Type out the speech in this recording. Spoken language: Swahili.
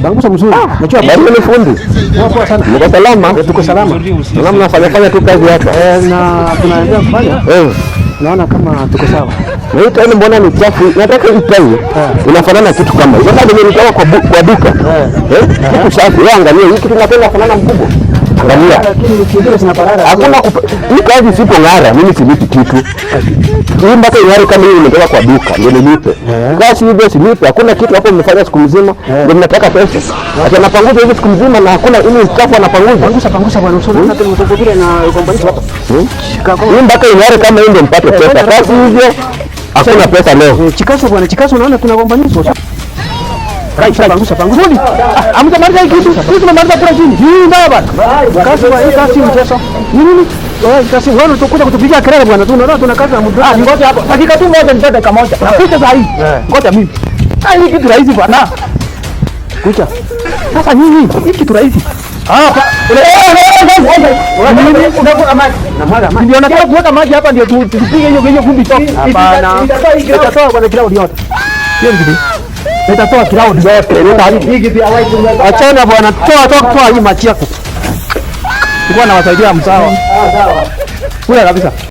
Pangusa mzuri. Najua bado ni fundi. Poa sana. Mko salama? Tuko salama. Na mnafanya tu kazi hapa. Na tunaendelea kufanya. Naona kama tuko sawa. Na hii tena mbona ni chafu? Nataka hii tena inafanana kitu kama hiyo. Ndio nilitoka kwa duka. Kitu safi. Wewe angalia hii kitu napenda fanana mkubwa. Angalia. Lakini kingine zinaparara. Hakuna hii kazi sipo ngara, mimi silipi kitu. Hii mpaka ngara kama hiyo nimetoka kwa duka ndio nilipe. Kazi hivyo silipi, hakuna kitu hapo mmefanya siku mzima. Ndio mnataka pesa. Acha napanguza hivi siku mzima na hakuna ile uchafu anapanguza. Pangusa bwana, usiona hata mtoto vile na kompani hapa. Hii mpaka ngara kama hiyo ndio mpate pesa. Kazi hivyo hakuna pesa leo. Chikaso bwana, Chikaso unaona kuna kompani hizo. Pangusa. Amtamaliza hii kitu. Sisi tunamaliza kula chini. Hii mbaya bwana. Kasi mchezo. Nini? Kasi wewe utakuja kutupigia kelele bwana. Tunaona tuna kazi na mtu. Ngoja hapo. Dakika tu moja nipate dakika moja. Napita saa hii. Ngoja mimi. Hii kitu rahisi bwana. Kucha. Sasa nini? Hii kitu rahisi. Ndio nataka kuweka maji hapa ndio tupige hiyo vumbi toka. Hapana. Itatoa bwana kila yote. Hiyo ndio. Itatoa kirao yote. Achana bwana, toa hii machi yako. Tulikuwa nawasaidia msawa. Sawa. Kula kabisa.